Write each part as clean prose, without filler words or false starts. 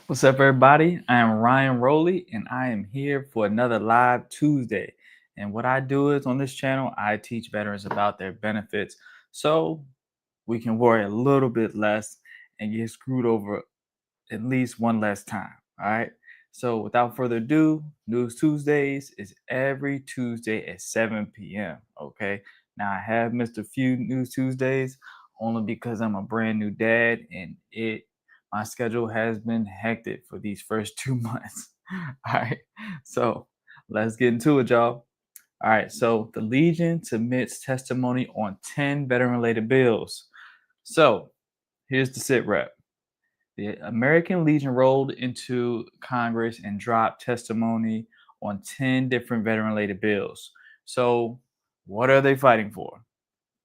What's up, everybody? I am Ryan Rowley, and I am here for another Live Tuesday. And what I do is on this channel, I teach veterans about their benefits so we can worry a little bit less and get screwed over at least one less time. All right. So, without further ado, News Tuesdays is every Tuesday at 7 p.m. Okay. Now, I have missed a few News Tuesdays only because I'm a brand new dad and my schedule has been hectic for these first 2 months. All right. So, let's get into it, y'all. All right. So, the Legion submits testimony on 10 veteran related bills. So, here's the sit rep. The American Legion rolled into Congress and dropped testimony on 10 different veteran related bills. So, what are they fighting for?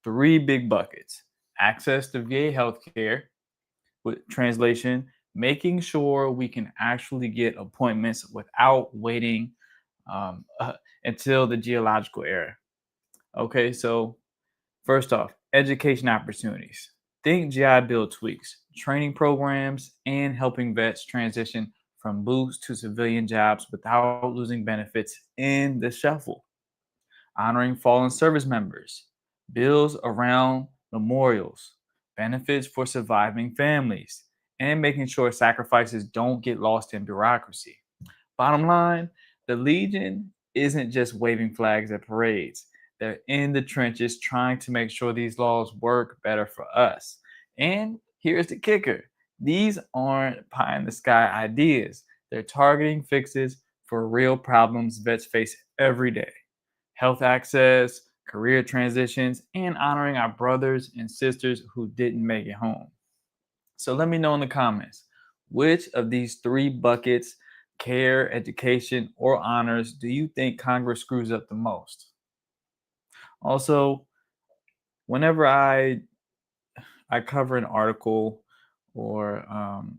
Three big buckets: access to VA healthcare, with translation, making sure we can actually get appointments without waiting um, until the geological era. Okay, so first off, education opportunities. Think GI Bill tweaks, training programs, and helping vets transition from boots to civilian jobs without losing benefits in the shuffle. Honoring fallen service members, bills around memorials, benefits for surviving families, and making sure sacrifices don't get lost in bureaucracy. Bottom line, the Legion isn't just waving flags at parades. They're in the trenches trying to make sure these laws work better for us. And here's the kicker: these aren't pie in the sky ideas, they're targeting fixes for real problems vets face every day: health access, career transitions, and honoring our brothers and sisters who didn't make it home. So let me know in the comments, which of these three buckets, care, education, or honors, do you think Congress screws up the most? Also, whenever I cover an article or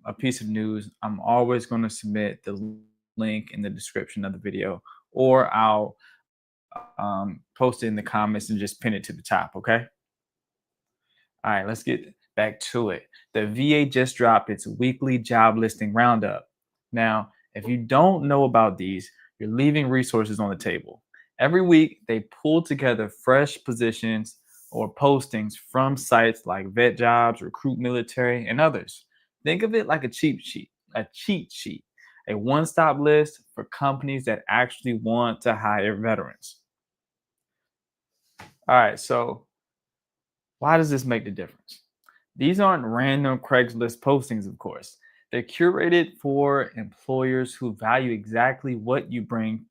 a piece of news, I'm always going to submit the link in the description of the video, or I'll post it in the comments and just pin it to the top. Okay. All right, let's get back to it. The VA just dropped its weekly job listing roundup. Now, if you don't know about these, you're leaving resources on the table. Every week, they pull together fresh positions or postings from sites like VetJobs, RecruitMilitary, and others. Think of it like a cheat sheet, a one-stop list for companies that actually want to hire veterans. All right, so why does this make the difference? These aren't random Craigslist postings, of course. They're curated for employers who value exactly what you bring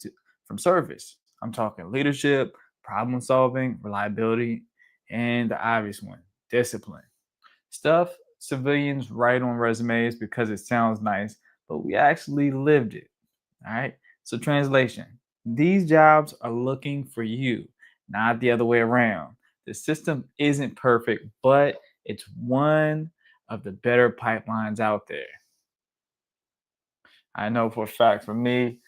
from service. I'm talking leadership, problem solving, reliability, and the obvious one, discipline. Stuff civilians write on resumes because it sounds nice, but we actually lived it. All right. So, translation: these jobs are looking for you, not the other way around. The system isn't perfect, but it's one of the better pipelines out there. I know for a fact for me,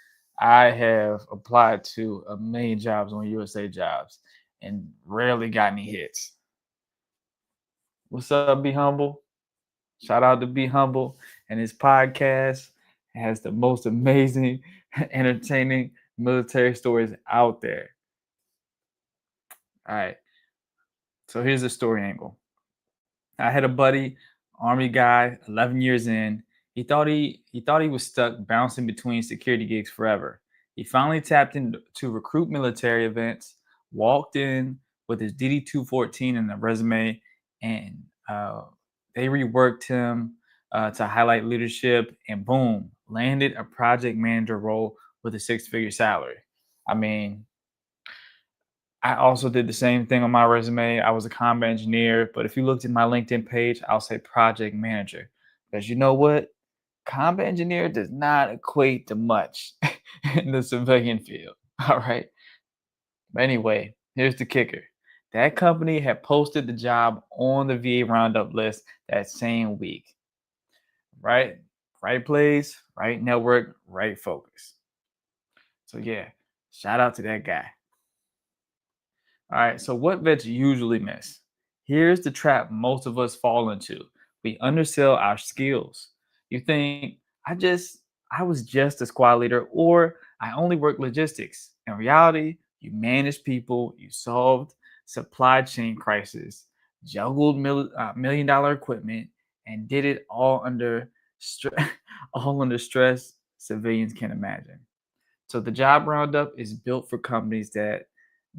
I have applied to a million jobs on USA Jobs and rarely got any hits. What's up, Be Humble? Shout out to Be Humble, and his podcast has the most amazing, entertaining military stories out there. All right. So here's the story angle. I had a buddy, army guy, 11 years in. He thought he was stuck bouncing between security gigs forever. He finally tapped into RecruitMilitary events, walked in with his DD-214 and a resume, and they reworked him to highlight leadership, and boom, landed a project manager role with a six-figure salary. I mean, I also did the same thing on my resume. I was a combat engineer, but if you looked at my LinkedIn page, I'll say project manager. Because you know what? Combat engineer does not equate to much in the civilian field. All right. But anyway, here's the kicker. That company had posted the job on the VA Roundup list that same week. Right? Right place, right network, right focus. So yeah, shout out to that guy. All right, so what vets usually miss? Here's the trap most of us fall into: we undersell our skills. You think, I just I was just a squad leader, or I only worked logistics. In reality, you managed people, you solved supply chain crisis, juggled $1 million equipment, and did it all under stress, all under stress civilians can imagine. So the job roundup is built for companies that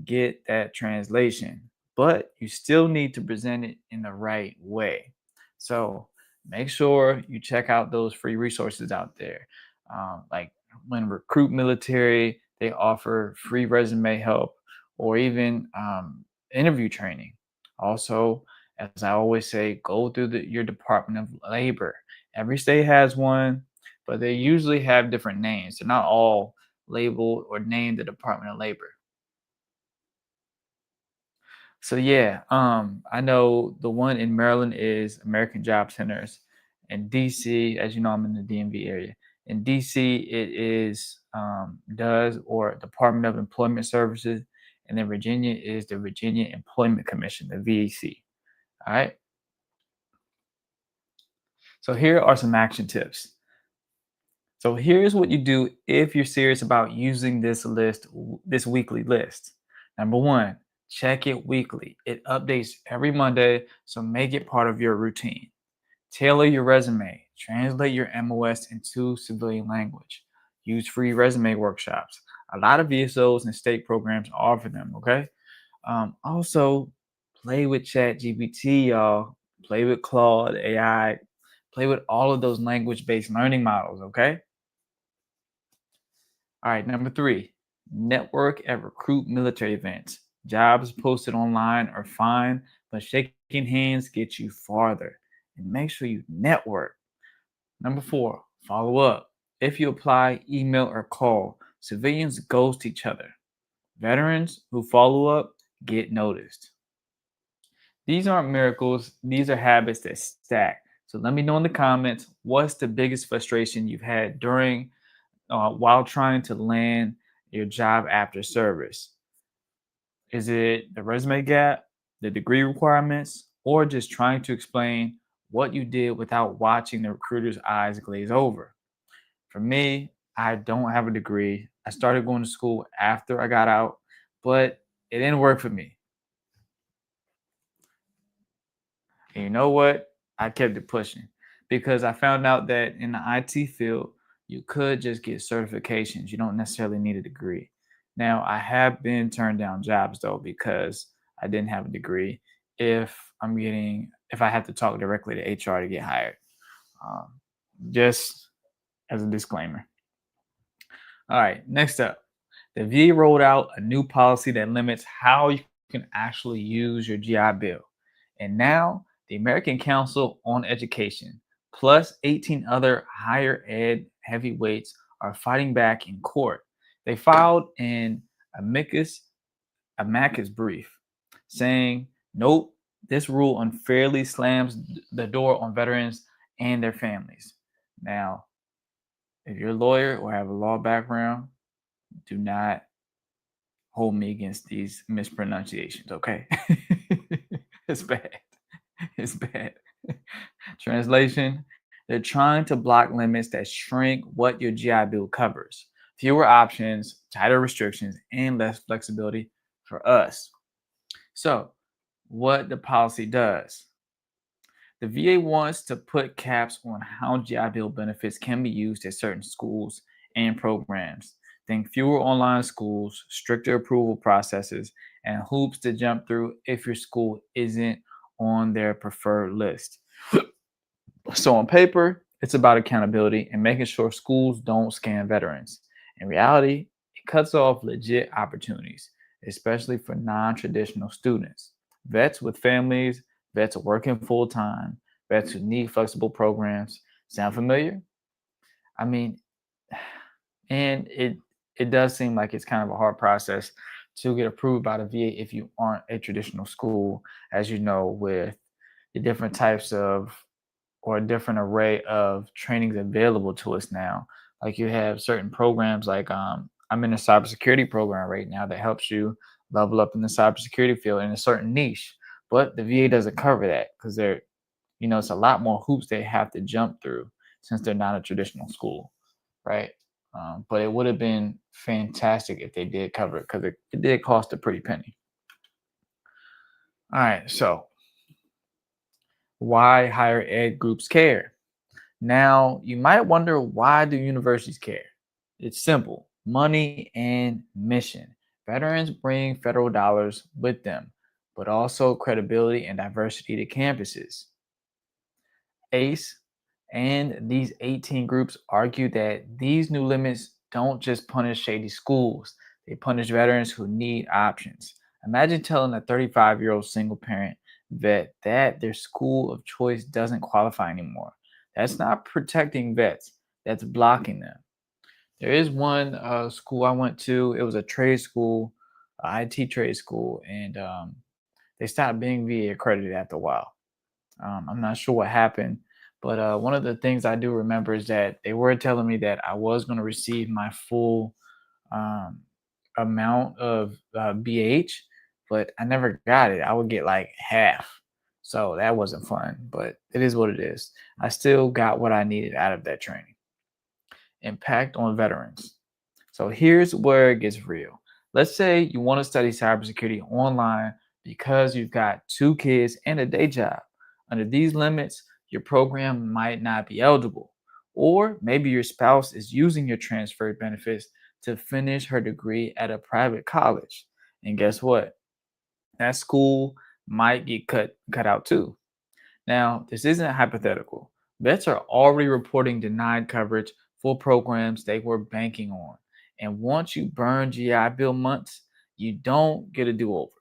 get that translation, but you still need to present it in the right way. So make sure you check out those free resources out there. Like when Recruit Military, they offer free resume help or even interview training. Also, as I always say, go through your Department of Labor. Every state has one, but they usually have different names. They're not all labeled or named the Department of Labor. So yeah, I know the one in Maryland is American Job Centers. In DC, as you know, I'm in the DMV area. In DC, it is DOES or Department of Employment Services, and then Virginia is the Virginia Employment Commission, the VEC. All right. So here are some action tips. So here's what you do if you're serious about using this weekly list. Number one, check it weekly. It updates every Monday, so make it part of your routine. Tailor your resume. Translate your MOS into civilian language. Use free resume workshops. A lot of VSOs and state programs offer them. Okay. Also, play with Chat GPT, y'all. Play with Claude AI. Play with all of those language-based learning models. Okay. All right, number three, network at recruit military events. Jobs posted online are fine, but shaking hands gets you farther. And make sure you network. Number four, follow up. If you apply, email, or call, civilians ghost each other. Veterans who follow up get noticed. These aren't miracles, these are habits that stack. So let me know in the comments what's the biggest frustration you've had during while trying to land your job after service? Is it the resume gap, the degree requirements, or just trying to explain what you did without watching the recruiter's eyes glaze over? For me, I don't have a degree. I started going to school after I got out, but it didn't work for me. And you know what? I kept it pushing because I found out that in the IT field, you could just get certifications. You don't necessarily need a degree. Now, I have been turned down jobs though because I didn't have a degree. If I have to talk directly to HR to get hired, um, just as a disclaimer. All right, next up, the VA rolled out a new policy that limits how you can actually use your GI Bill. And now the American Council on Education, plus 18 other higher ed heavyweights, are fighting back in court. They filed an amicus brief saying, nope, this rule unfairly slams the door on veterans and their families. Now, if you're a lawyer or have a law background, do not hold me against these mispronunciations, okay? It's bad. It's bad. Translation, they're trying to block limits that shrink what your GI Bill covers. Fewer options, tighter restrictions, and less flexibility for us. So, what the policy does, the VA wants to put caps on how GI Bill benefits can be used at certain schools and programs. Think fewer online schools, stricter approval processes, and hoops to jump through if your school isn't on their preferred list. So, on paper, it's about accountability and making sure schools don't scam veterans. In reality, it cuts off legit opportunities, especially for non traditional students. Vets with families, vets working full time, vets who need flexible programs. Sound familiar? I mean, and it does seem like it's kind of a hard process to get approved by the VA if you aren't a traditional school, as you know, with the different types of or a different array of trainings available to us now. Like you have certain programs like I'm in a cybersecurity program right now that helps you level up in the cybersecurity field in a certain niche. But the VA doesn't cover that because it's a lot more hoops they have to jump through. since they're not a traditional school, right? But it would have been fantastic if they did cover it because it did cost a pretty penny. All right, so why higher ed groups care? Now, you might wonder, why do universities care? It's simple: money and mission. Veterans bring federal dollars with them, but also credibility and diversity to campuses. ACE and these 18 groups argue that these new limits don't just punish shady schools, they punish veterans who need options. Imagine telling a 35-year-old single parent vet that their school of choice doesn't qualify anymore. That's not protecting vets, that's blocking them. There is one school I went to, it was a trade school, a IT trade school, and they stopped being VA accredited after a while. I'm not sure what happened, but one of the things I do remember is that they were telling me that I was going to receive my full um, amount of BH, but I never got it. I would get like half. So that wasn't fun, but it is what it is. I still got what I needed out of that training. Impact on veterans. So here's where it gets real. Let's say you want to study cybersecurity online because you've got two kids and a day job. Under these limits, your program might not be eligible. Or maybe your spouse is using your transferred benefits to finish her degree at a private college. And guess what? That school might get cut out too. Now, this isn't hypothetical. Vets are already reporting denied coverage for programs they were banking on. And once you burn GI Bill months, you don't get a do over.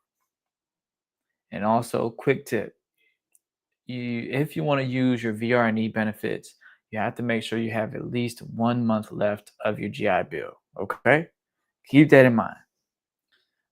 And also, quick tip: if you want to use your VRNE benefits, you have to make sure you have at least 1 month left of your GI Bill. Okay? Keep that in mind.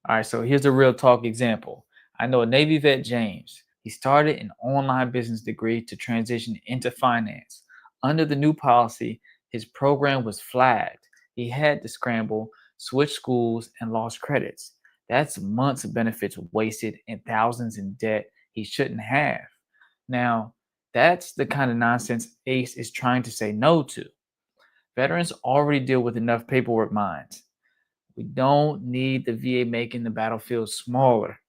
All right, so here's a real talk example. I know a Navy vet, James. He started an online business degree to transition into finance. Under the new policy, his program was flagged. He had to scramble, switch schools, and lost credits. That's months of benefits wasted and thousands in debt he shouldn't have. Now, that's the kind of nonsense ACE is trying to say no to. Veterans already deal with enough paperwork minds. We don't need the VA making the battlefield smaller.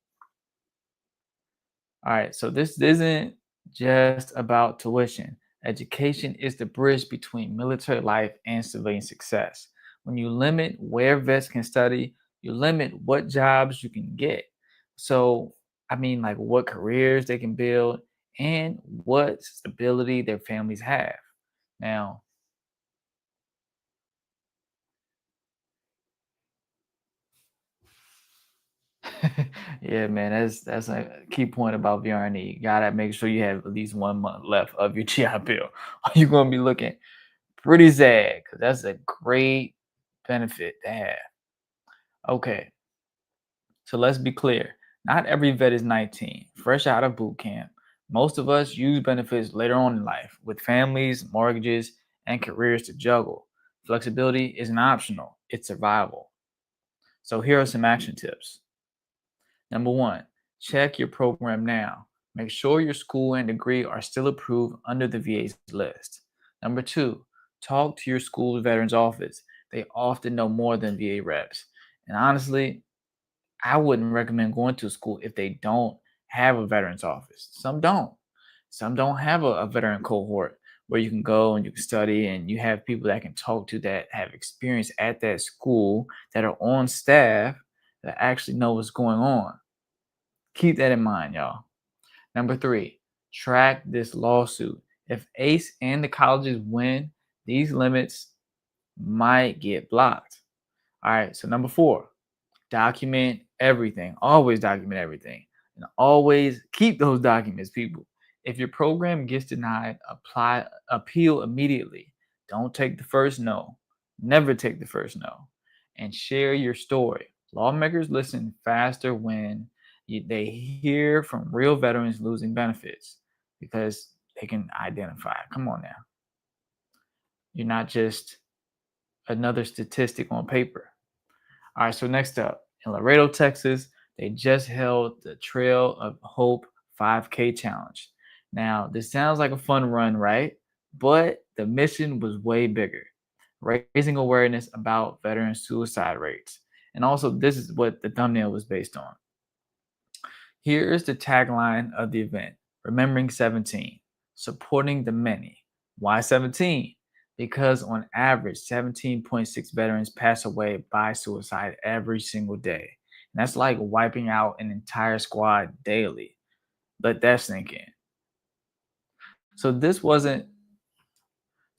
All right, so this isn't just about tuition. Education is the bridge between military life and civilian success. When you limit where vets can study, you limit what jobs you can get. So, I mean, like what careers they can build and what stability their families have. Now, yeah, man, that's a key point about VRNE. You gotta make sure you have at least 1 month left of your GI Bill, or you're gonna be looking pretty sad because that's a great benefit to have. Okay, so let's be clear. Not every vet is 19, fresh out of boot camp. Most of us use benefits later on in life with families, mortgages, and careers to juggle. Flexibility isn't optional, it's survival. So here are some action tips. Number one, check your program now. Make sure your school and degree are still approved under the VA's list. Number two, talk to your school's veterans office. They often know more than VA reps. And honestly, I wouldn't recommend going to a school if they don't have a veterans office. Some don't. Some don't have a veteran cohort where you can go and you can study and you have people that can talk to that have experience at that school that are on staff that actually know what's going on. Keep that in mind, y'all. Number three, track this lawsuit. If ACE and the colleges win, these limits might get blocked. All right, so number four, document everything. Always document everything. And always keep those documents, people. If your program gets denied, appeal immediately. Don't take the first no. Never take the first no. And share your story. Lawmakers listen faster when they hear from real veterans losing benefits because they can identify. Come on now. You're not just another statistic on paper. All right, so next up, in Laredo, Texas, they just held the Trail of Hope 5K challenge. Now, this sounds like a fun run, right? But the mission was way bigger, raising awareness about veteran suicide rates. And also, this is what the thumbnail was based on. Here is the tagline of the event: Remembering 17, supporting the many. Why 17? Because on average, 17.6 veterans pass away by suicide every single day. And that's like wiping out an entire squad daily. Let that sink in. So this wasn't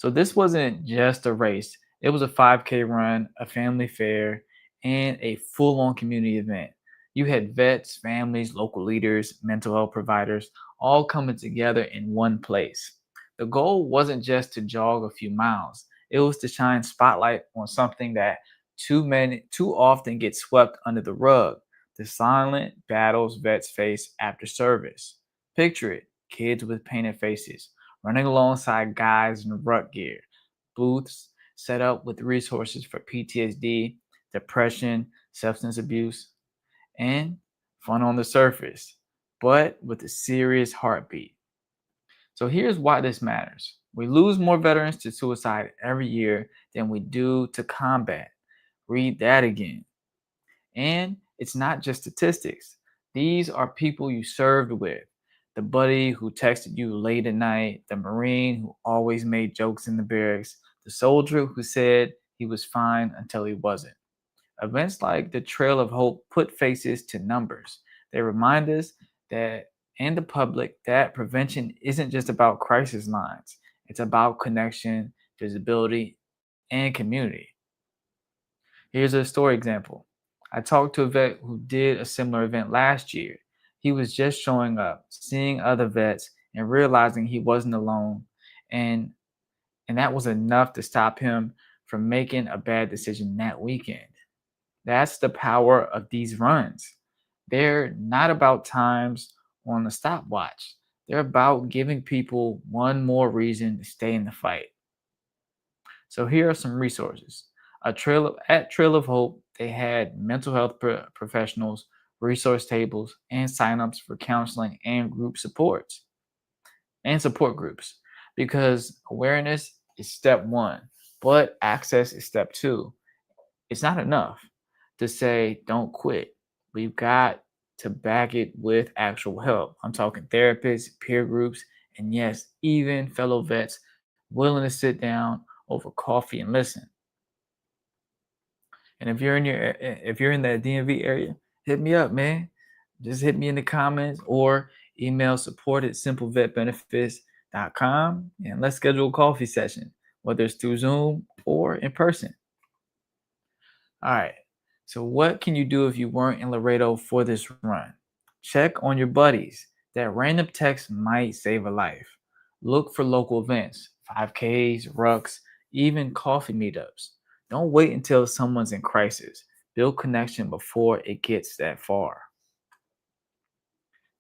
So this wasn't just a race. It was a 5K run, a family fair, and a full-on community event. You had vets, families, local leaders, mental health providers, all coming together in one place. The goal wasn't just to jog a few miles. It was to shine spotlight on something that too often gets swept under the rug: the silent battles vets face after service. Picture it: kids with painted faces running alongside guys in ruck gear, booths set up with resources for PTSD, depression, substance abuse, and fun on the surface, but with a serious heartbeat. So here's why this matters. We lose more veterans to suicide every year than we do to combat. Read that again. And it's not just statistics. These are people you served with. The buddy who texted you late at night, the Marine who always made jokes in the barracks, the soldier who said he was fine until he wasn't. Events like the Trail of Hope put faces to numbers. They remind us that, and the public, that prevention isn't just about crisis lines, it's about connection, visibility, and community. Here's a story example. I talked to a vet who did a similar event last year. He was just showing up, seeing other vets, and realizing he wasn't alone. And and that was enough to stop him from making a bad decision that weekend. That's the power of these runs. They're not about times on the stopwatch. They're about giving people one more reason to stay in the fight. So here are some resources. At Trail of Hope, they had mental health professionals, resource tables, and signups for counseling and group supports and support groups. Because awareness is step one, but access is step two. It's not enough to say don't quit. We've got to back it with actual help. I'm talking therapists, peer groups, and yes, even fellow vets willing to sit down over coffee and listen. And if you're in that DMV area, hit me up, man. Just hit me in the comments or email support@simplevetbenefits.com and let's schedule a coffee session, whether it's through Zoom or in person. All right. So what can you do if you weren't in Laredo for this run? Check on your buddies. That random text might save a life. Look for local events, 5Ks, rucks, even coffee meetups. Don't wait until someone's in crisis. Build connection before it gets that far.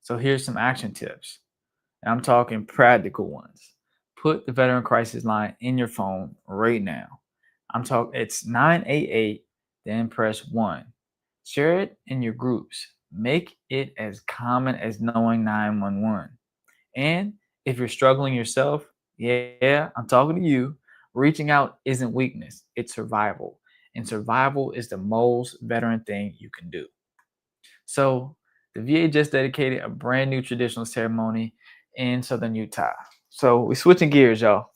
So here's some action tips. And I'm talking practical ones. Put the veteran crisis line in your phone right now. It's 988, then press 1. Share it in your groups. Make it as common as knowing 911. And if you're struggling yourself, yeah, I'm talking to you. Reaching out isn't weakness, it's survival. And survival is the most veteran thing you can do. So, the VA just dedicated a brand new traditional ceremony in southern Utah. So, we're switching gears, y'all.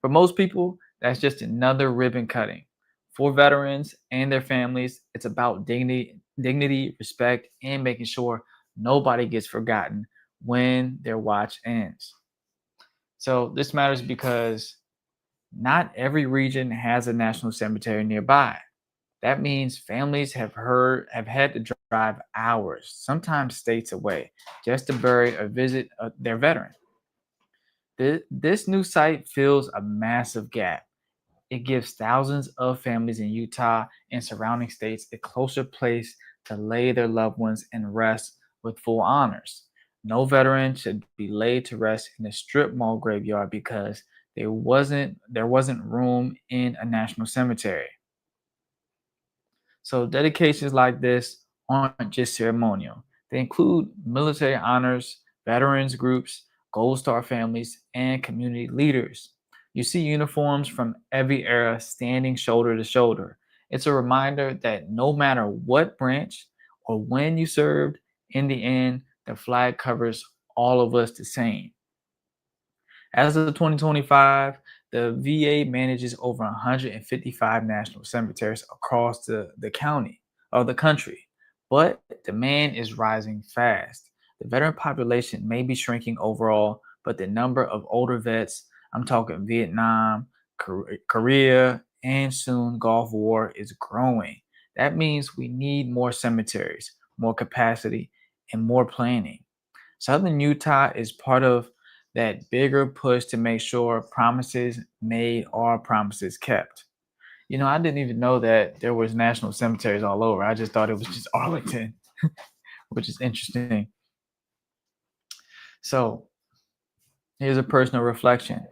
For most people, that's just another ribbon cutting. For veterans and their families, it's about dignity, respect, and making sure nobody gets forgotten when their watch ends. So this matters because not every region has a national cemetery nearby. That means families have had to drive hours, sometimes states away, just to bury or visit their veteran. This new site fills a massive gap. It gives thousands of families in Utah and surrounding states a closer place to lay their loved ones and rest with full honors. No veteran should be laid to rest in a strip mall graveyard because there wasn't room in a national cemetery. So dedications like this aren't just ceremonial. They include military honors, veterans groups, Gold Star families, and community leaders. You see uniforms from every era standing shoulder to shoulder. It's a reminder that no matter what branch or when you served, in the end, the flag covers all of us the same. As of 2025, the VA manages over 155 national cemeteries across the county or the country, but demand is rising fast. The veteran population may be shrinking overall, but the number of older vets, I'm talking Vietnam, Korea, and soon Gulf War, is growing. That means we need more cemeteries, more capacity, and more planning. Southern Utah is part of that bigger push to make sure promises made are promises kept. I didn't even know that there was national cemeteries all over. I just thought it was just Arlington, which is interesting. So here's a personal reflection.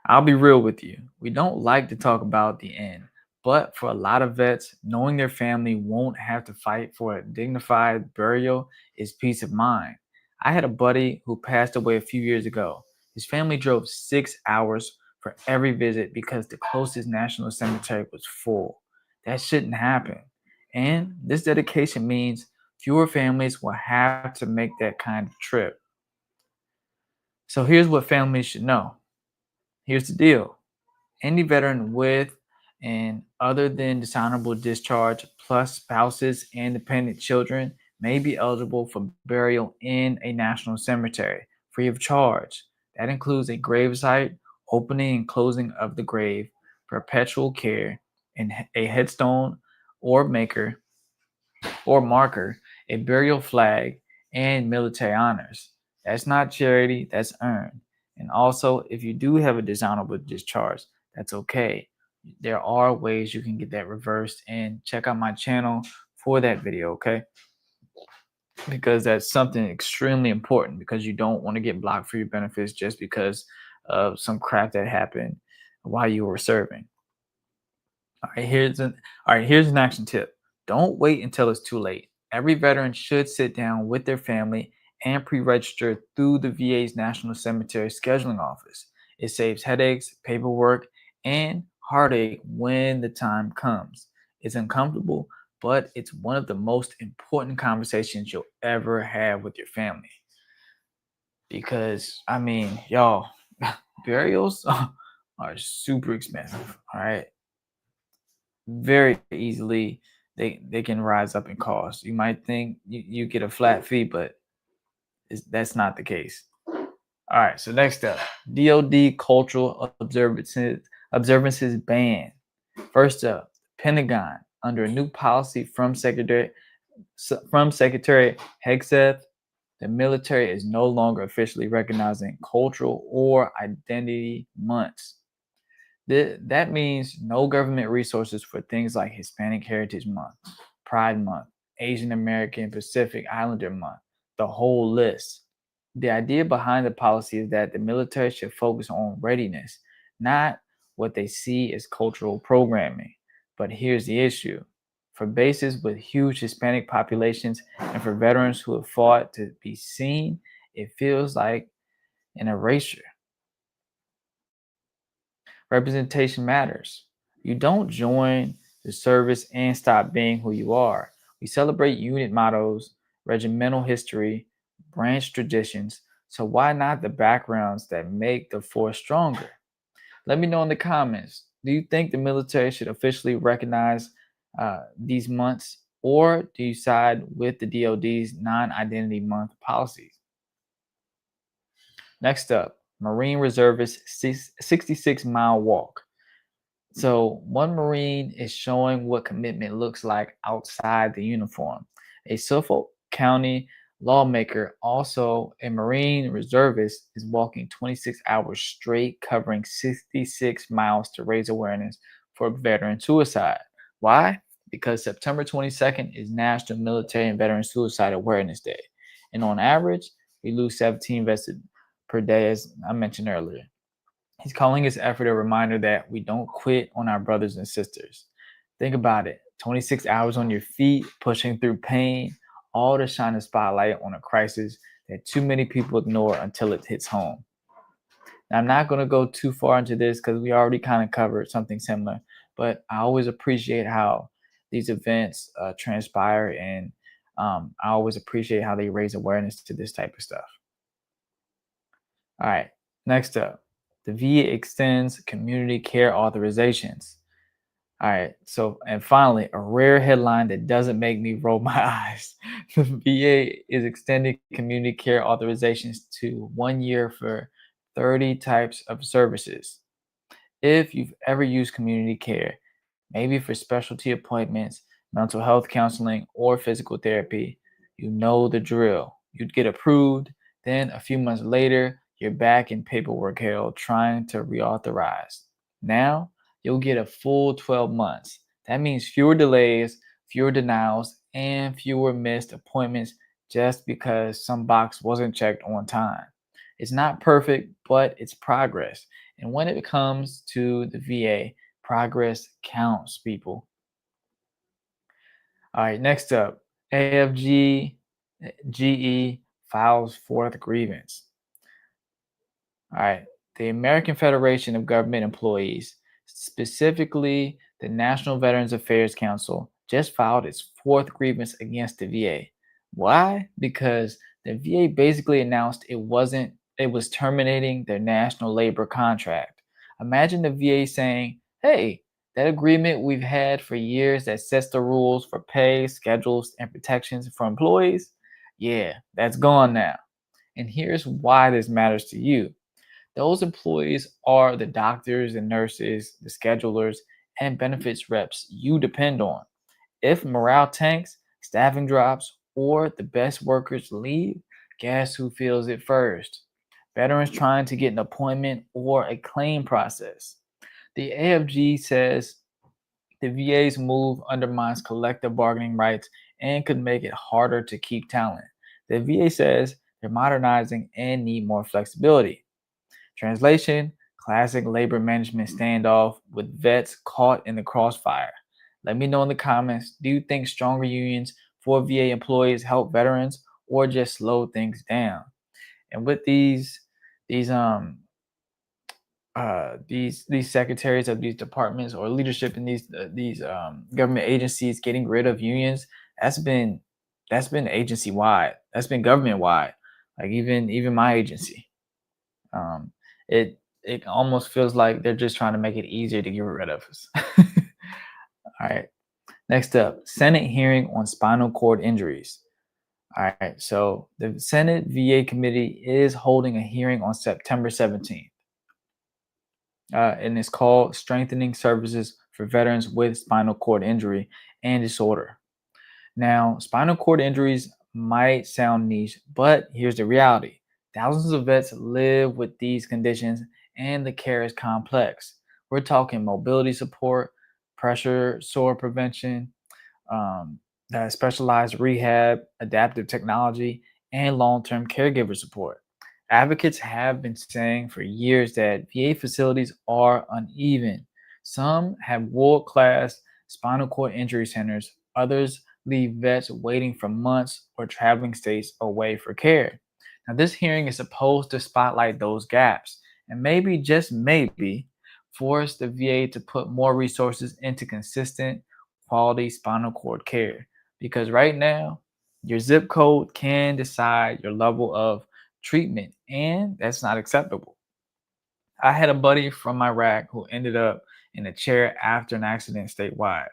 I'll be real with you. We don't like to talk about the end, but for a lot of vets, knowing their family won't have to fight for a dignified burial is peace of mind. I had a buddy who passed away a few years ago. His family drove 6 hours for every visit because the closest national cemetery was full. That shouldn't happen. And this dedication means fewer families will have to make that kind of trip. So here's what families should know. Here's the deal. Any veteran with and other than dishonorable discharge plus spouses and dependent children may be eligible for burial in a national cemetery free of charge. That includes a gravesite, opening and closing of the grave, perpetual care, and a headstone or maker or marker, a burial flag, and military honors. That's not charity, that's earned. And also, if you do have a dishonorable discharge, that's okay. There are ways you can get that reversed, and check out my channel for that video, okay? Because that's something extremely important because you don't want to get blocked for your benefits just because of some crap that happened while you were serving. Here's an action tip. Don't wait until it's too late. Every veteran should sit down with their family and pre-register through the VA's National Cemetery Scheduling Office. It saves headaches, paperwork, and heartache when the time comes. It's uncomfortable, but it's one of the most important conversations you'll ever have with your family. Because y'all, burials are super expensive. All right, very easily they can rise up in cost. You might think you get a flat fee, but that's not the case. All right, so next up, DoD cultural observances ban. First up, Pentagon under a new policy from Secretary Hegseth, the military is no longer officially recognizing cultural or identity months. That means no government resources for things like Hispanic Heritage Month, Pride Month, Asian American Pacific Islander Month, the whole list. The idea behind the policy is that the military should focus on readiness, not what they see as cultural programming. But here's the issue. For bases with huge Hispanic populations and for veterans who have fought to be seen, it feels like an erasure. Representation matters. You don't join the service and stop being who you are. We celebrate unit mottos, regimental history, branch traditions. So why not the backgrounds that make the force stronger? Let me know in the comments. Do you think the military should officially recognize these months, or do you side with the DoD's non-identity month policies? Next up, Marine Reservist 66-mile walk. So one Marine is showing what commitment looks like outside the uniform. A Suffolk County lawmaker, also a Marine reservist, is walking 26 hours straight, covering 66 miles to raise awareness for veteran suicide. Why? Because September 22nd is National Military and Veteran Suicide Awareness Day. And on average, we lose 17 vets per day, as I mentioned earlier. He's calling his effort a reminder that we don't quit on our brothers and sisters. Think about it. 26 hours on your feet, pushing through pain, all to shine a spotlight on a crisis that too many people ignore until it hits home. Now, I'm not going to go too far into this because we already kind of covered something similar, but I always appreciate how these events transpire, and I always appreciate how they raise awareness to this type of stuff. All right, next up, the VA extends community care authorizations. All right. So, and finally, a rare headline that doesn't make me roll my eyes. The VA is extending community care authorizations to 1 year for 30 types of services. If you've ever used community care, maybe for specialty appointments, mental health counseling, or physical therapy, you know the drill. You'd get approved, then a few months later, you're back in paperwork hell trying to reauthorize. Now, you'll get a full 12 months. That means fewer delays, fewer denials, and fewer missed appointments just because some box wasn't checked on time. It's not perfect, but it's progress. And when it comes to the VA, progress counts, people. All right, next up, AFG GE files fourth grievance. All right, the American Federation of Government Employees, specifically the National Veterans Affairs Council, just filed its fourth grievance against the VA. Why? Because the VA basically announced it was terminating their national labor contract. Imagine the VA saying, "Hey, that agreement we've had for years that sets the rules for pay, schedules, and protections for employees, yeah, that's gone now." And here's why this matters to you. Those employees are the doctors and nurses, the schedulers, and benefits reps you depend on. If morale tanks, staffing drops, or the best workers leave, guess who feels it first? Veterans trying to get an appointment or a claim process. The AFG says the VA's move undermines collective bargaining rights and could make it harder to keep talent. The VA says they're modernizing and need more flexibility. Translation: classic labor management standoff with vets caught in the crossfire. Let me know in the comments, do you think stronger unions for VA employees help veterans or just slow things down? And with these these secretaries of these departments or leadership in these government agencies getting rid of unions, that's been agency wide. That's been government wide. Like even my agency. Um, it almost feels like they're just trying to make it easier to get rid of us. All right. Next up, Senate hearing on spinal cord injuries. All right. So the Senate VA committee is holding a hearing on September 17th. And it's called Strengthening Services for Veterans with Spinal Cord Injury and Disorder. Now, spinal cord injuries might sound niche, but here's the reality. Thousands of vets live with these conditions, and the care is complex. We're talking mobility support, pressure sore prevention, um, specialized rehab, adaptive technology, and long term caregiver support. Advocates have been saying for years that VA facilities are uneven. Some have world class spinal cord injury centers, others leave vets waiting for months or traveling states away for care. Now, this hearing is supposed to spotlight those gaps and maybe, just maybe, force the VA to put more resources into consistent quality spinal cord care. Because right now, your zip code can decide your level of treatment, and that's not acceptable. I had a buddy from Iraq who ended up in a chair after an accident statewide.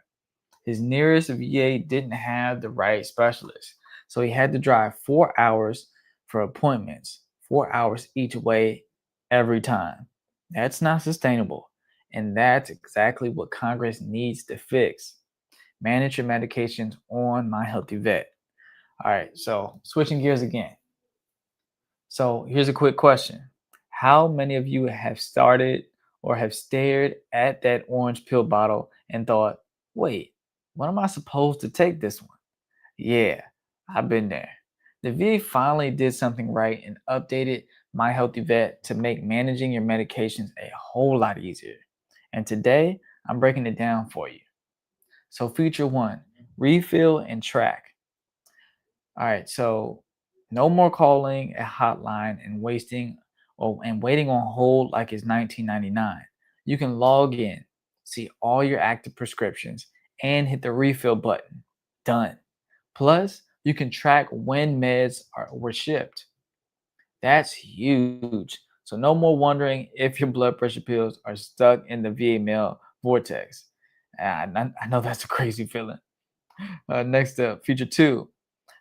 His nearest VA didn't have the right specialist, so he had to drive 4 hours for appointments, 4 hours each way every time. That's not sustainable, and that's exactly what Congress needs to fix. Manage your medications on My Healthy Vet. All right, so switching gears again. So here's a quick question. How many of you have started or have stared at that orange pill bottle and thought, wait, when am I supposed to take this one? Yeah, I've been there. The VA finally did something right and updated My Healthy Vet to make managing your medications a whole lot easier. And today, I'm breaking it down for you. So, feature one, refill and track. All right, so no more calling a hotline and wasting and waiting on hold like it's 1999. You can log in, see all your active prescriptions, and hit the refill button. Done. Plus, you can track when were shipped. That's huge. So no more wondering if your blood pressure pills are stuck in the VA mail vortex. I know that's a crazy feeling. Next up, feature two,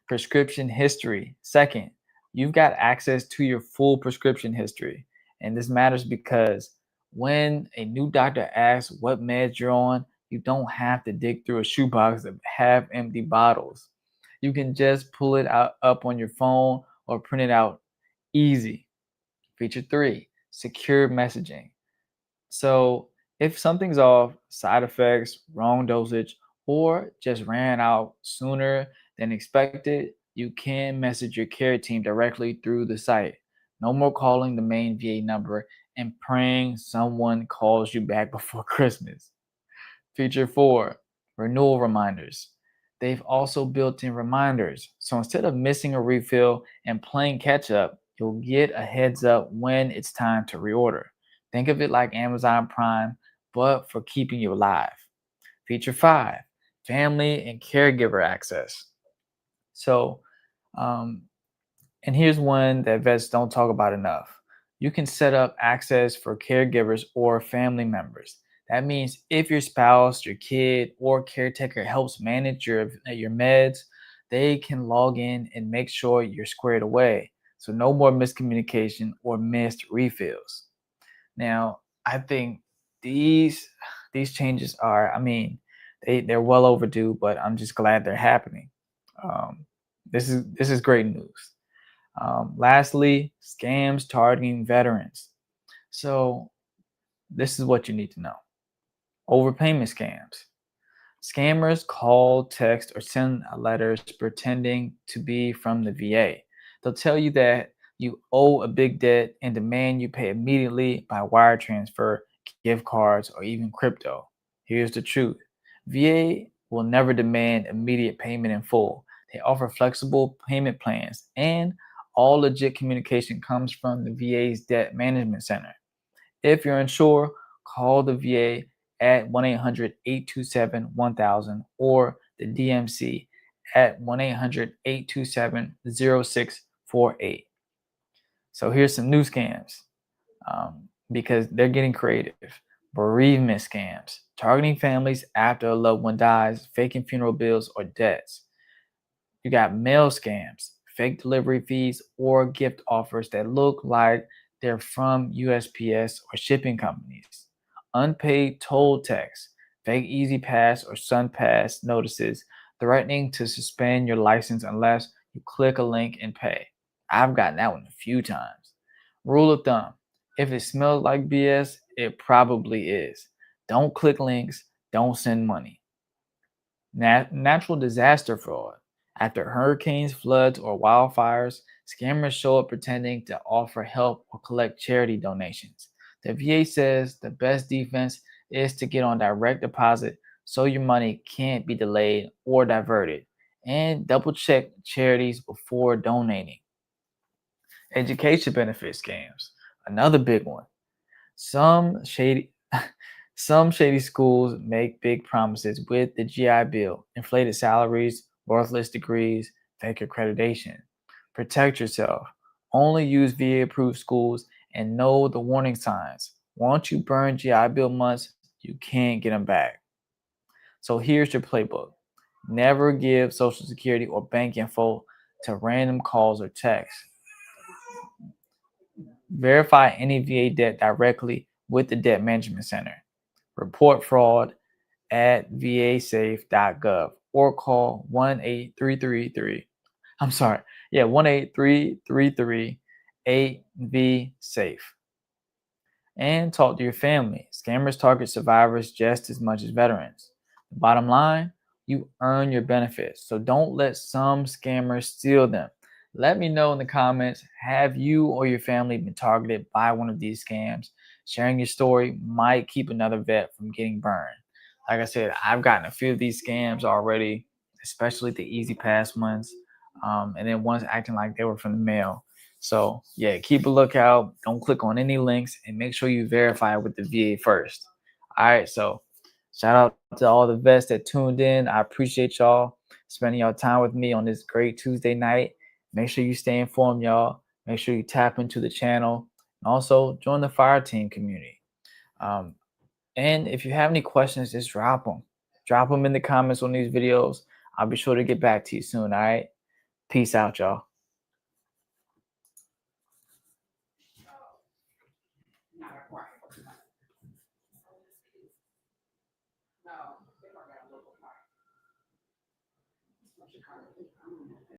prescription history. Second, you've got access to your full prescription history. And this matters because when a new doctor asks what meds you're on, you don't have to dig through a shoebox of half empty bottles. You can just pull it out up on your phone or print it out. Easy. Feature three, secure messaging. So if something's off, side effects, wrong dosage, or just ran out sooner than expected, you can message your care team directly through the site. No more calling the main VA number and praying someone calls you back before Christmas. Feature 4, renewal reminders. They've also built in reminders. So instead of missing a refill and playing catch up, you'll get a heads up when it's time to reorder. Think of it like Amazon Prime, but for keeping you alive. Feature 5, family and caregiver access. So, um, and here's one that vets don't talk about enough. You can set up access for caregivers or family members. That means if your spouse, your kid, or caretaker helps manage your meds, they can log in and make sure you're squared away. So no more miscommunication or missed refills. Now, I think these these changes are, I mean, they're well overdue, but I'm just glad they're happening. Um, this is great news. Lastly, scams targeting veterans. So, this is what you need to know: overpayment scams. Scammers call, text, or send letters pretending to be from the VA. They'll tell you that you owe a big debt and demand you pay immediately by wire transfer, gift cards, or even crypto. Here's the truth: VA will never demand immediate payment in full. They offer flexible payment plans, and all legit communication comes from the VA's Debt Management Center. If you're unsure, call the VA at 1 800 827 1000 or the DMC at 1 800 827 0648. So here's some new scams because they're getting creative. Bereavement scams, targeting families after a loved one dies, faking funeral bills or debts. You got mail scams, fake delivery fees, or gift offers that look like they're from USPS or shipping companies. Unpaid toll texts, fake Easy Pass or Sun Pass notices threatening to suspend your license unless you click a link and pay. I've gotten that one a few times. Rule of thumb: if it smells like BS, it probably is. Don't click links, don't send money. Natural disaster fraud. After hurricanes, floods, or wildfires, scammers show up pretending to offer help or collect charity donations. The VA says the best defense is to get on direct deposit so your money can't be delayed or diverted. And double check charities before donating. Education benefit scams. Another big one. Some shady some shady schools make big promises with the GI Bill, inflated salaries, worthless degrees, fake accreditation. Protect yourself. Only use VA approved schools and know the warning signs. Once you burn GI Bill months, you can't get them back. So here's your playbook. Never give social security or bank info to random calls or texts. Verify any VA debt directly with the Debt Management Center. Report fraud at vasafe.gov or call 1-8333. I'm sorry. Yeah, 1-8333 8V-SAFE. And talk to your family. Scammers target survivors just as much as veterans. The bottom line: you earn your benefits, so don't let some scammers steal them. Let me know in the comments, have you or your family been targeted by one of these scams? Sharing your story might keep another vet from getting burned. Like I said, I've gotten a few of these scams already, especially the Easy Pass ones, and then ones acting like they were from the mail. So yeah, keep a lookout. Don't click on any links and make sure you verify with the VA first. All right. So shout out to all the vets that tuned in. I appreciate y'all spending your time with me on this great Tuesday night. Make sure you stay informed, y'all. Make sure you tap into the channel and also join the fire team community. Um, and if you have any questions, just drop them. Drop them in the comments on these videos. I'll be sure to get back to you soon. All right. Peace out, y'all.